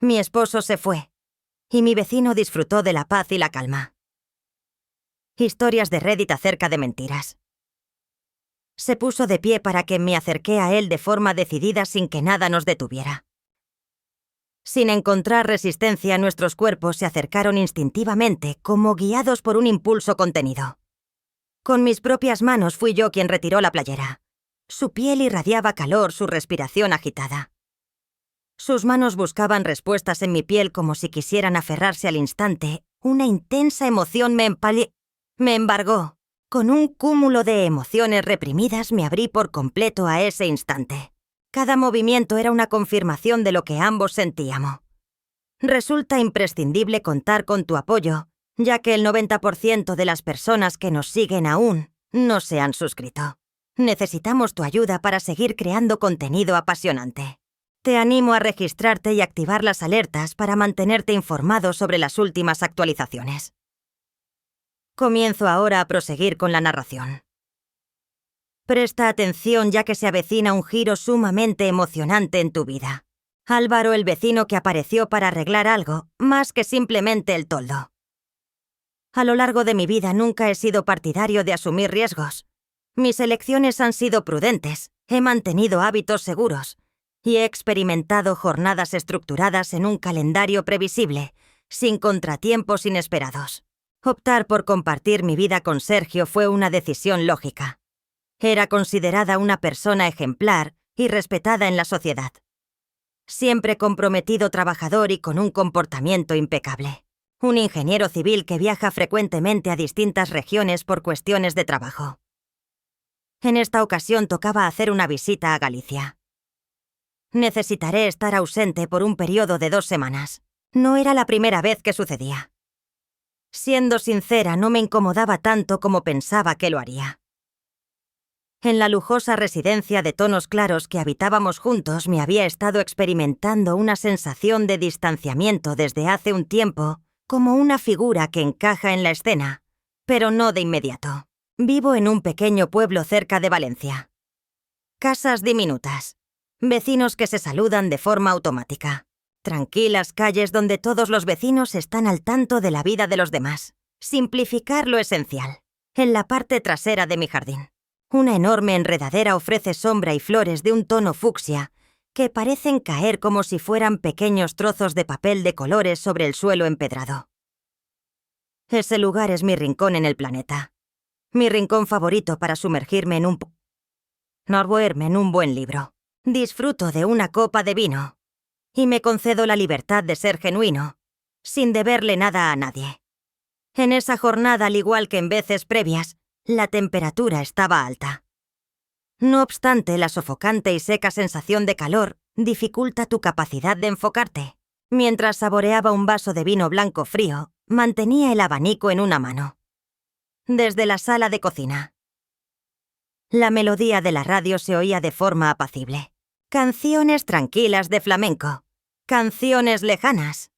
Mi esposo se fue, y mi vecino disfrutó de la paz y la calma. Historias de Reddit acerca de mentiras. Se puso de pie para que me acerqué a él de forma decidida sin que nada nos detuviera. Sin encontrar resistencia, nuestros cuerpos se acercaron instintivamente, como guiados por un impulso contenido. Con mis propias manos fui yo quien retiró la playera. Su piel irradiaba calor, su respiración agitada. Sus manos buscaban respuestas en mi piel como si quisieran aferrarse al instante. Una intensa emoción me embargó. Con un cúmulo de emociones reprimidas me abrí por completo a ese instante. Cada movimiento era una confirmación de lo que ambos sentíamos. Resulta imprescindible contar con tu apoyo, ya que el 90% de las personas que nos siguen aún no se han suscrito. Necesitamos tu ayuda para seguir creando contenido apasionante. Te animo a registrarte y activar las alertas para mantenerte informado sobre las últimas actualizaciones. Comienzo ahora a proseguir con la narración. Presta atención ya que se avecina un giro sumamente emocionante en tu vida. Álvaro, el vecino que apareció para arreglar algo, más que simplemente el toldo. A lo largo de mi vida nunca he sido partidario de asumir riesgos. Mis elecciones han sido prudentes, he mantenido hábitos seguros y he experimentado jornadas estructuradas en un calendario previsible, sin contratiempos inesperados. Optar por compartir mi vida con Sergio fue una decisión lógica. Era considerada una persona ejemplar y respetada en la sociedad. Siempre comprometido, trabajador y con un comportamiento impecable. Un ingeniero civil que viaja frecuentemente a distintas regiones por cuestiones de trabajo. En esta ocasión tocaba hacer una visita a Galicia. Necesitaré estar ausente por un periodo de 2 semanas. No era la primera vez que sucedía. Siendo sincera, no me incomodaba tanto como pensaba que lo haría. En la lujosa residencia de tonos claros que habitábamos juntos me había estado experimentando una sensación de distanciamiento desde hace un tiempo, como una figura que encaja en la escena, pero no de inmediato. Vivo en un pequeño pueblo cerca de Valencia. Casas diminutas, vecinos que se saludan de forma automática. Tranquilas calles donde todos los vecinos están al tanto de la vida de los demás. Simplificar lo esencial. En la parte trasera de mi jardín. Una enorme enredadera ofrece sombra y flores de un tono fucsia que parecen caer como si fueran pequeños trozos de papel de colores sobre el suelo empedrado. Ese lugar es mi rincón en el planeta. Mi rincón favorito para sumergirme en un buen libro. Disfruto de una copa de vino. Y me concedo la libertad de ser genuino, sin deberle nada a nadie. En esa jornada, al igual que en veces previas, la temperatura estaba alta. No obstante, la sofocante y seca sensación de calor dificulta tu capacidad de enfocarte. Mientras saboreaba un vaso de vino blanco frío, mantenía el abanico en una mano. Desde la sala de cocina. La melodía de la radio se oía de forma apacible. Canciones tranquilas de flamenco. Canciones lejanas.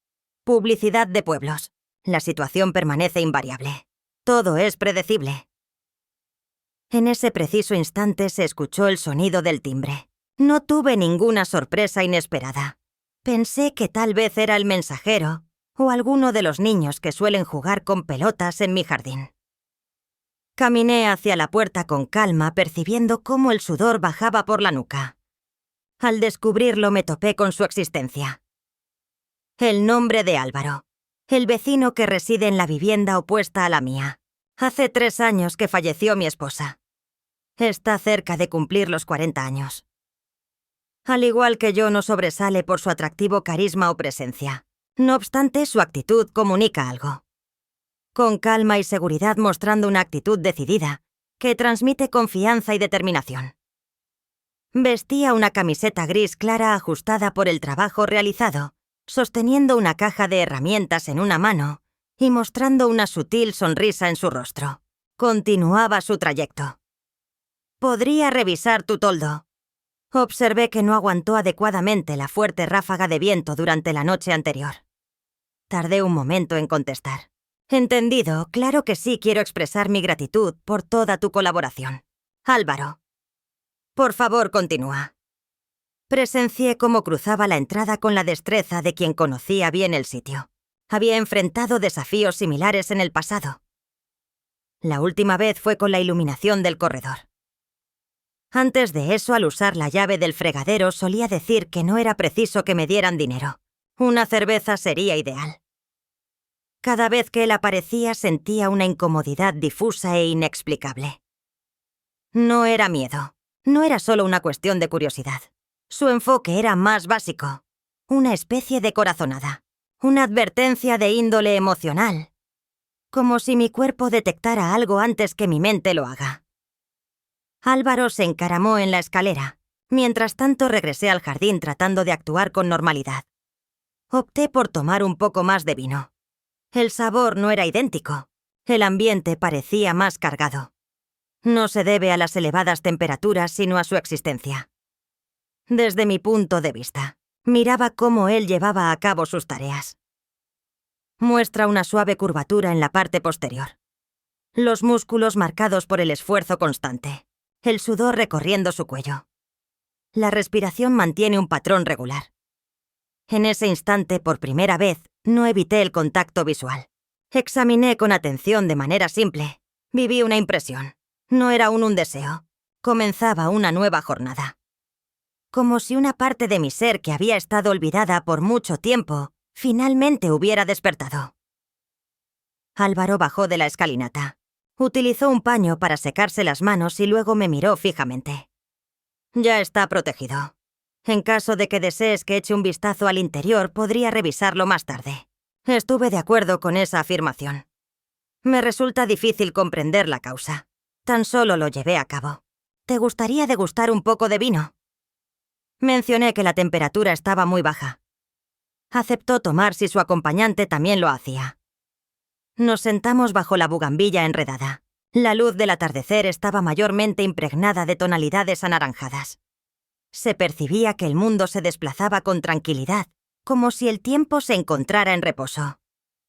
Publicidad de pueblos. La situación permanece invariable. Todo es predecible. En ese preciso instante se escuchó el sonido del timbre. No tuve ninguna sorpresa inesperada. Pensé que tal vez era el mensajero o alguno de los niños que suelen jugar con pelotas en mi jardín. Caminé hacia la puerta con calma, percibiendo cómo el sudor bajaba por la nuca. Al descubrirlo me topé con su existencia. El nombre de Álvaro, el vecino que reside en la vivienda opuesta a la mía. Hace 3 años que falleció mi esposa. Está cerca de cumplir los 40 años. Al igual que yo, no sobresale por su atractivo carisma o presencia. No obstante, su actitud comunica algo. Con calma y seguridad, mostrando una actitud decidida, que transmite confianza y determinación. Vestía una camiseta gris clara ajustada por el trabajo realizado, sosteniendo una caja de herramientas en una mano y mostrando una sutil sonrisa en su rostro. Continuaba su trayecto. «Podría revisar tu toldo». Observé que no aguantó adecuadamente la fuerte ráfaga de viento durante la noche anterior. Tardé un momento en contestar. «Entendido, claro que sí, quiero expresar mi gratitud por toda tu colaboración. Álvaro. Por favor, continúa». Presencié cómo cruzaba la entrada con la destreza de quien conocía bien el sitio. Había enfrentado desafíos similares en el pasado. La última vez fue con la iluminación del corredor. Antes de eso, al usar la llave del fregadero, solía decir que no era preciso que me dieran dinero. Una cerveza sería ideal. Cada vez que él aparecía sentía una incomodidad difusa e inexplicable. No era miedo. No era solo una cuestión de curiosidad. Su enfoque era más básico. Una especie de corazonada. Una advertencia de índole emocional. Como si mi cuerpo detectara algo antes que mi mente lo haga. Álvaro se encaramó en la escalera. Mientras tanto regresé al jardín tratando de actuar con normalidad. Opté por tomar un poco más de vino. El sabor no era idéntico. El ambiente parecía más cargado. No se debe a las elevadas temperaturas, sino a su existencia. Desde mi punto de vista, miraba cómo él llevaba a cabo sus tareas. Muestra una suave curvatura en la parte posterior. Los músculos marcados por el esfuerzo constante. El sudor recorriendo su cuello. La respiración mantiene un patrón regular. En ese instante, por primera vez, no evité el contacto visual. Examiné con atención de manera simple. Viví una impresión. No era aún un deseo. Comenzaba una nueva jornada. Como si una parte de mi ser que había estado olvidada por mucho tiempo, finalmente hubiera despertado. Álvaro bajó de la escalinata. Utilizó un paño para secarse las manos y luego me miró fijamente. Ya está protegido. En caso de que desees que eche un vistazo al interior, podría revisarlo más tarde. Estuve de acuerdo con esa afirmación. Me resulta difícil comprender la causa. Tan solo lo llevé a cabo. ¿Te gustaría degustar un poco de vino? Mencioné que la temperatura estaba muy baja. Aceptó tomar si su acompañante también lo hacía. Nos sentamos bajo la bugambilla enredada. La luz del atardecer estaba mayormente impregnada de tonalidades anaranjadas. Se percibía que el mundo se desplazaba con tranquilidad, como si el tiempo se encontrara en reposo.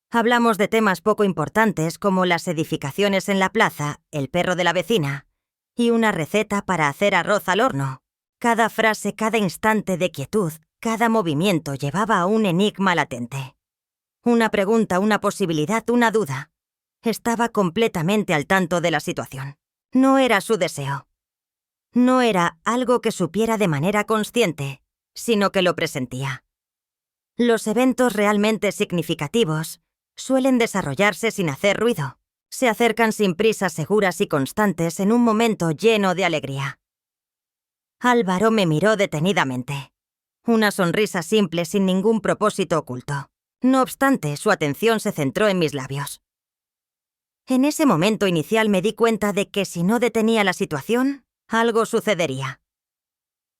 Hablamos de temas poco importantes como las edificaciones en la plaza, el perro de la vecina y una receta para hacer arroz al horno. Cada frase, cada instante de quietud, cada movimiento llevaba a un enigma latente. Una pregunta, una posibilidad, una duda. Estaba completamente al tanto de la situación. No era su deseo. No era algo que supiera de manera consciente, sino que lo presentía. Los eventos realmente significativos suelen desarrollarse sin hacer ruido. Se acercan sin prisas seguras y constantes en un momento lleno de alegría. Álvaro me miró detenidamente. Una sonrisa simple sin ningún propósito oculto. No obstante, su atención se centró en mis labios. En ese momento inicial me di cuenta de que si no detenía la situación, algo sucedería.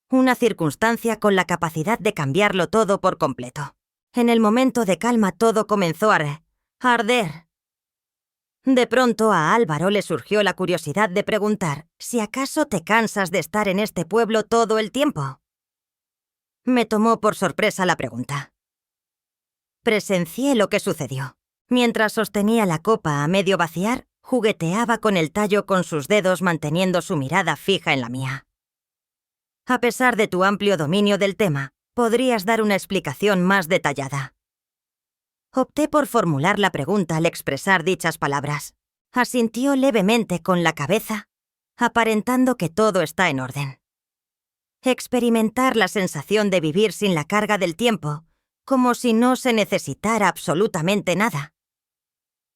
Una circunstancia con la capacidad de cambiarlo todo por completo. En el momento de calma todo comenzó a arder. De pronto a Álvaro le surgió la curiosidad de preguntar si acaso te cansas de estar en este pueblo todo el tiempo. Me tomó por sorpresa la pregunta. Presencié lo que sucedió. Mientras sostenía la copa a medio vaciar, jugueteaba con el tallo con sus dedos manteniendo su mirada fija en la mía. A pesar de tu amplio dominio del tema, podrías dar una explicación más detallada. Opté por formular la pregunta al expresar dichas palabras. Asintió levemente con la cabeza, aparentando que todo está en orden. Experimentar la sensación de vivir sin la carga del tiempo, como si no se necesitara absolutamente nada.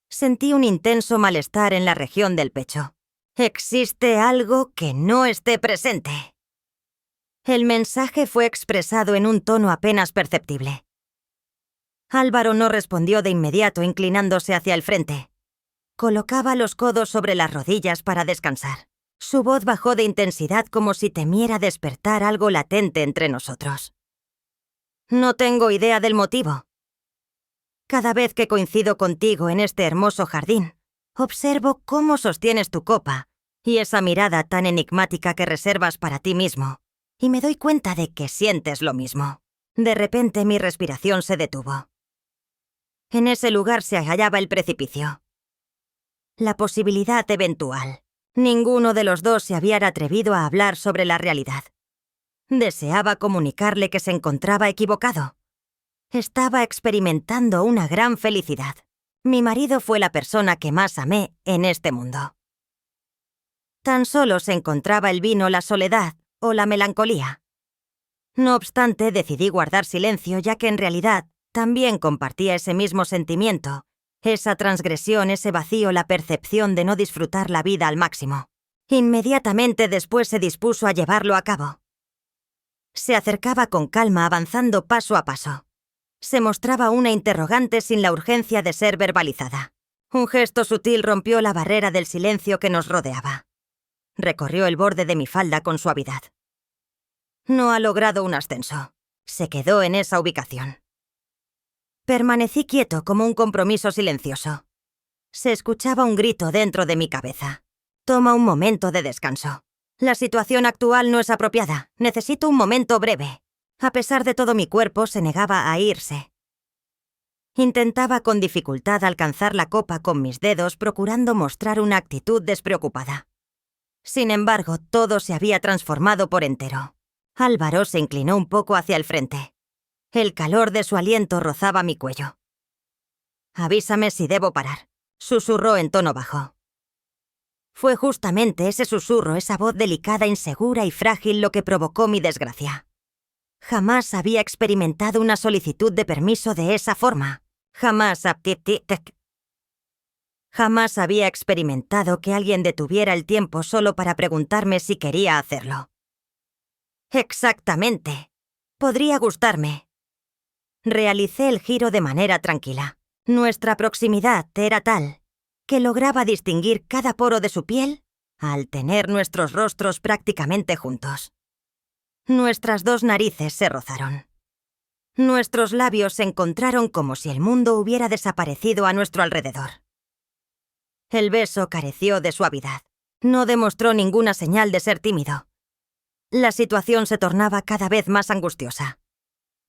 Sentí un intenso malestar en la región del pecho. Existe algo que no esté presente. El mensaje fue expresado en un tono apenas perceptible. Álvaro no respondió de inmediato inclinándose hacia el frente. Colocaba los codos sobre las rodillas para descansar. Su voz bajó de intensidad como si temiera despertar algo latente entre nosotros. No tengo idea del motivo. Cada vez que coincido contigo en este hermoso jardín, observo cómo sostienes tu copa y esa mirada tan enigmática que reservas para ti mismo, y me doy cuenta de que sientes lo mismo. De repente mi respiración se detuvo. En ese lugar se hallaba el precipicio. La posibilidad eventual. Ninguno de los dos se había atrevido a hablar sobre la realidad. Deseaba comunicarle que se encontraba equivocado. Estaba experimentando una gran felicidad. Mi marido fue la persona que más amé en este mundo. Tan solo se encontraba el vino, la soledad o la melancolía. No obstante, decidí guardar silencio, ya que en realidad también compartía ese mismo sentimiento, esa transgresión, ese vacío, la percepción de no disfrutar la vida al máximo. Inmediatamente después se dispuso a llevarlo a cabo. Se acercaba con calma, avanzando paso a paso. Se mostraba una interrogante sin la urgencia de ser verbalizada. Un gesto sutil rompió la barrera del silencio que nos rodeaba. Recorrió el borde de mi falda con suavidad. No ha logrado un ascenso. Se quedó en esa ubicación. Permanecí quieto como un compromiso silencioso. Se escuchaba un grito dentro de mi cabeza. Toma un momento de descanso. La situación actual no es apropiada. Necesito un momento breve. A pesar de todo, mi cuerpo se negaba a irse. Intentaba con dificultad alcanzar la copa con mis dedos, procurando mostrar una actitud despreocupada. Sin embargo, todo se había transformado por entero. Álvaro se inclinó un poco hacia el frente. El calor de su aliento rozaba mi cuello. «Avísame si debo parar», susurró en tono bajo. Fue justamente ese susurro, esa voz delicada, insegura y frágil lo que provocó mi desgracia. Jamás había experimentado una solicitud de permiso de esa forma. Jamás había experimentado que alguien detuviera el tiempo solo para preguntarme si quería hacerlo. Exactamente. Podría gustarme. Realicé el giro de manera tranquila. Nuestra proximidad era tal que lograba distinguir cada poro de su piel al tener nuestros rostros prácticamente juntos. Nuestras dos narices se rozaron. Nuestros labios se encontraron como si el mundo hubiera desaparecido a nuestro alrededor. El beso careció de suavidad. No demostró ninguna señal de ser tímido. La situación se tornaba cada vez más angustiosa.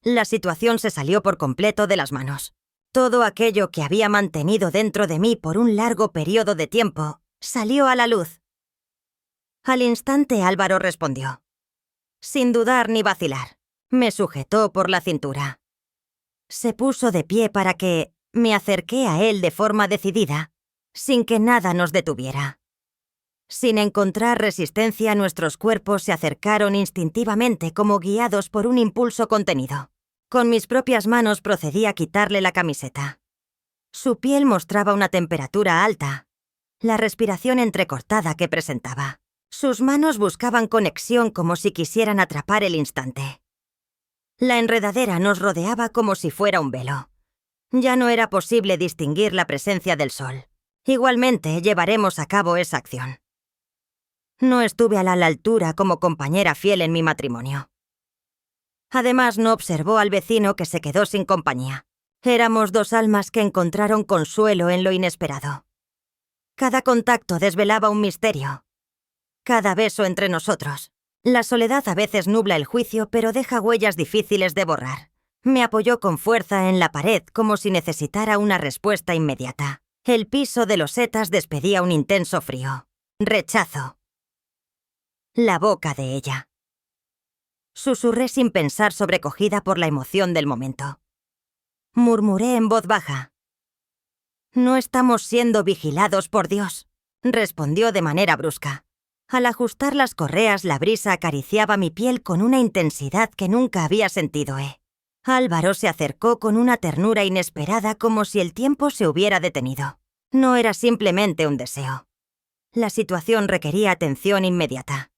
La situación se salió por completo de las manos. Todo aquello que había mantenido dentro de mí por un largo periodo de tiempo salió a la luz. Al instante Álvaro respondió. Sin dudar ni vacilar, me sujetó por la cintura. Se puso de pie para que me acerqué a él de forma decidida, sin que nada nos detuviera. Sin encontrar resistencia, nuestros cuerpos se acercaron instintivamente como guiados por un impulso contenido. Con mis propias manos procedí a quitarle la camiseta. Su piel mostraba una temperatura alta, la respiración entrecortada que presentaba. Sus manos buscaban conexión como si quisieran atrapar el instante. La enredadera nos rodeaba como si fuera un velo. Ya no era posible distinguir la presencia del sol. Igualmente, llevaremos a cabo esa acción. No estuve a la altura como compañera fiel en mi matrimonio. Además, no observó al vecino que se quedó sin compañía. Éramos dos almas que encontraron consuelo en lo inesperado. Cada contacto desvelaba un misterio. Cada beso entre nosotros. La soledad a veces nubla el juicio, pero deja huellas difíciles de borrar. Me apoyó con fuerza en la pared como si necesitara una respuesta inmediata. El piso de losetas despedía un intenso frío. Rechazo. La boca de ella. Susurré sin pensar, sobrecogida por la emoción del momento. Murmuré en voz baja. «No estamos siendo vigilados por Dios», respondió de manera brusca. Al ajustar las correas, la brisa acariciaba mi piel con una intensidad que nunca había sentido. Álvaro se acercó con una ternura inesperada, como si el tiempo se hubiera detenido. No era simplemente un deseo. La situación requería atención inmediata.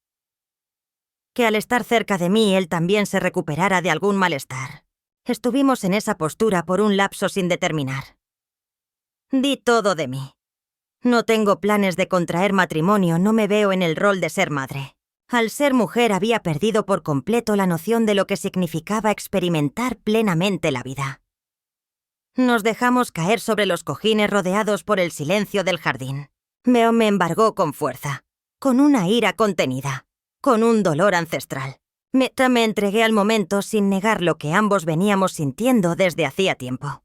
Que al estar cerca de mí él también se recuperara de algún malestar. Estuvimos en esa postura por un lapso sin determinar. Di todo de mí. No tengo planes de contraer matrimonio, no me veo en el rol de ser madre. Al ser mujer había perdido por completo la noción de lo que significaba experimentar plenamente la vida. Nos dejamos caer sobre los cojines rodeados por el silencio del jardín. Meo me embargó con fuerza, con una ira contenida, con un dolor ancestral. Me entregué al momento sin negar lo que ambos veníamos sintiendo desde hacía tiempo.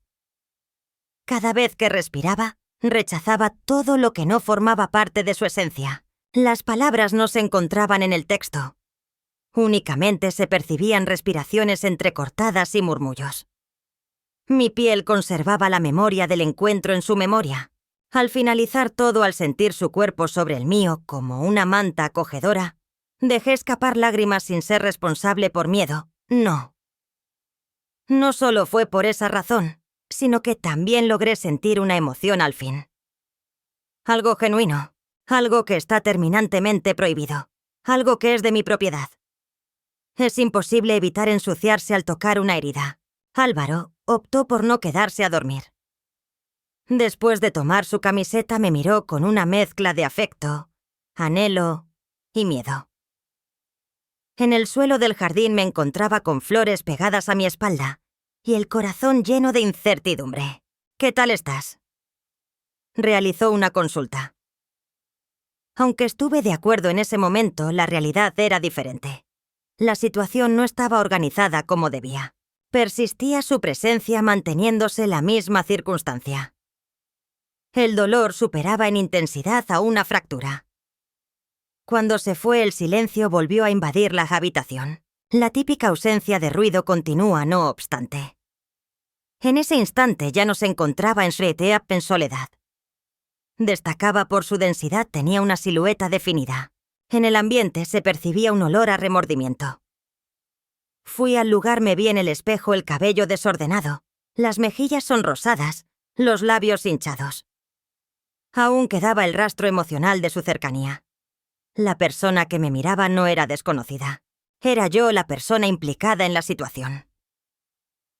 Cada vez que respiraba, rechazaba todo lo que no formaba parte de su esencia. Las palabras no se encontraban en el texto. Únicamente se percibían respiraciones entrecortadas y murmullos. Mi piel conservaba la memoria del encuentro en su memoria. Al finalizar todo, al sentir su cuerpo sobre el mío como una manta acogedora, dejé escapar lágrimas sin ser responsable por miedo. No. No solo fue por esa razón, sino que también logré sentir una emoción al fin. Algo genuino, algo que está terminantemente prohibido, algo que es de mi propiedad. Es imposible evitar ensuciarse al tocar una herida. Álvaro optó por no quedarse a dormir. Después de tomar su camiseta me miró con una mezcla de afecto, anhelo y miedo. En el suelo del jardín me encontraba con flores pegadas a mi espalda y el corazón lleno de incertidumbre. ¿Qué tal estás? Realizó una consulta. Aunque estuve de acuerdo en ese momento, la realidad era diferente. La situación no estaba organizada como debía. Persistía su presencia manteniéndose la misma circunstancia. El dolor superaba en intensidad a una fractura. Cuando se fue, el silencio volvió a invadir la habitación. La típica ausencia de ruido continúa, no obstante. En ese instante ya no se encontraba en Sreteap en soledad. Destacaba por su densidad, tenía una silueta definida. En el ambiente se percibía un olor a remordimiento. Fui al lugar, me vi en el espejo el cabello desordenado, las mejillas sonrosadas, los labios hinchados. Aún quedaba el rastro emocional de su cercanía. La persona que me miraba no era desconocida. Era yo la persona implicada en la situación.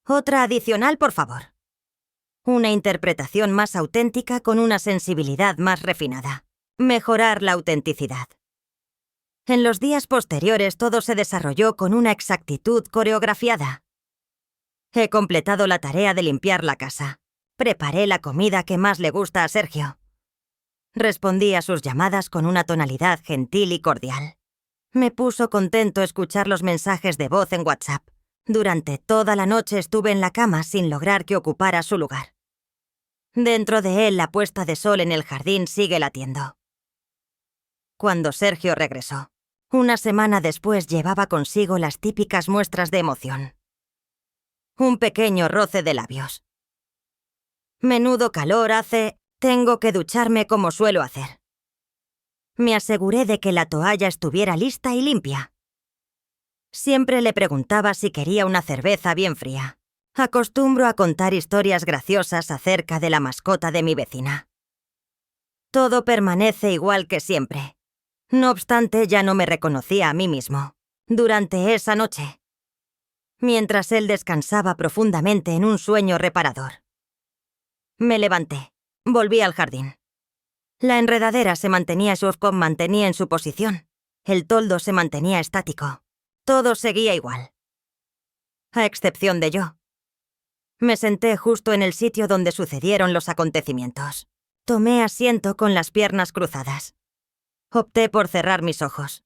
Otra adicional, por favor. Una interpretación más auténtica con una sensibilidad más refinada. Mejorar la autenticidad. En los días posteriores todo se desarrolló con una exactitud coreografiada. He completado la tarea de limpiar la casa. Preparé la comida que más le gusta a Sergio. Respondí a sus llamadas con una tonalidad gentil y cordial. Me puso contento escuchar los mensajes de voz en WhatsApp. Durante toda la noche estuve en la cama sin lograr que ocupara su lugar. Dentro de él, la puesta de sol en el jardín sigue latiendo. Cuando Sergio regresó, una semana después, llevaba consigo las típicas muestras de emoción. Un pequeño roce de labios. Menudo calor hace, tengo que ducharme como suelo hacer. Me aseguré de que la toalla estuviera lista y limpia. Siempre le preguntaba si quería una cerveza bien fría. Acostumbro a contar historias graciosas acerca de la mascota de mi vecina. Todo permanece igual que siempre. No obstante, ya no me reconocía a mí mismo. Durante esa noche, mientras él descansaba profundamente en un sueño reparador, me levanté, volví al jardín. La enredadera se mantenía en su posición. El toldo se mantenía estático. Todo seguía igual. A excepción de yo. Me senté justo en el sitio donde sucedieron los acontecimientos. Tomé asiento con las piernas cruzadas. Opté por cerrar mis ojos.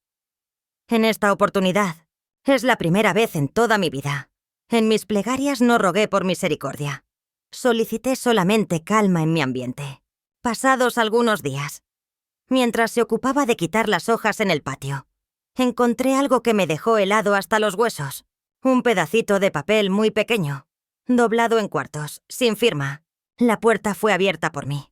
En esta oportunidad, es la primera vez en toda mi vida. En mis plegarias no rogué por misericordia. Solicité solamente calma en mi ambiente. Pasados algunos días, mientras se ocupaba de quitar las hojas en el patio, encontré algo que me dejó helado hasta los huesos. Un pedacito de papel muy pequeño, doblado en cuartos, sin firma. La puerta fue abierta por mí.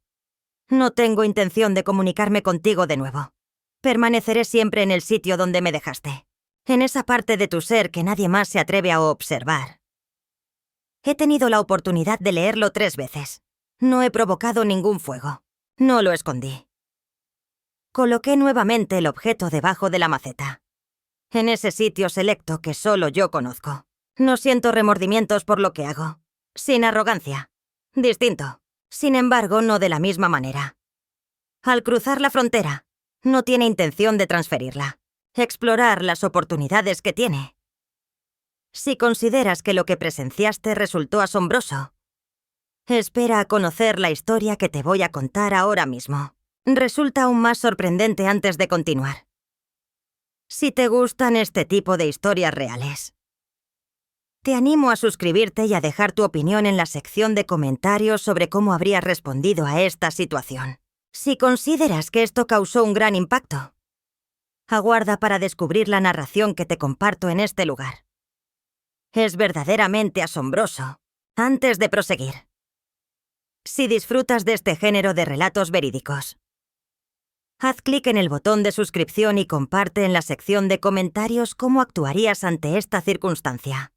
No tengo intención de comunicarme contigo de nuevo. Permaneceré siempre en el sitio donde me dejaste, en esa parte de tu ser que nadie más se atreve a observar. He tenido la oportunidad de leerlo 3 veces. No he provocado ningún fuego. No lo escondí. Coloqué nuevamente el objeto debajo de la maceta, en ese sitio selecto que solo yo conozco. No siento remordimientos por lo que hago. Sin arrogancia. Distinto. Sin embargo, no de la misma manera. Al cruzar la frontera, no tiene intención de transferirla. Explorar las oportunidades que tiene. Si consideras que lo que presenciaste resultó asombroso, espera a conocer la historia que te voy a contar ahora mismo. Resulta aún más sorprendente antes de continuar. Si te gustan este tipo de historias reales, te animo a suscribirte y a dejar tu opinión en la sección de comentarios sobre cómo habrías respondido a esta situación. Si consideras que esto causó un gran impacto, Aguarda para descubrir la narración que te comparto en este lugar. Es verdaderamente asombroso. Antes de proseguir, si disfrutas de este género de relatos verídicos, haz clic en el botón de suscripción y comparte en la sección de comentarios cómo actuarías ante esta circunstancia.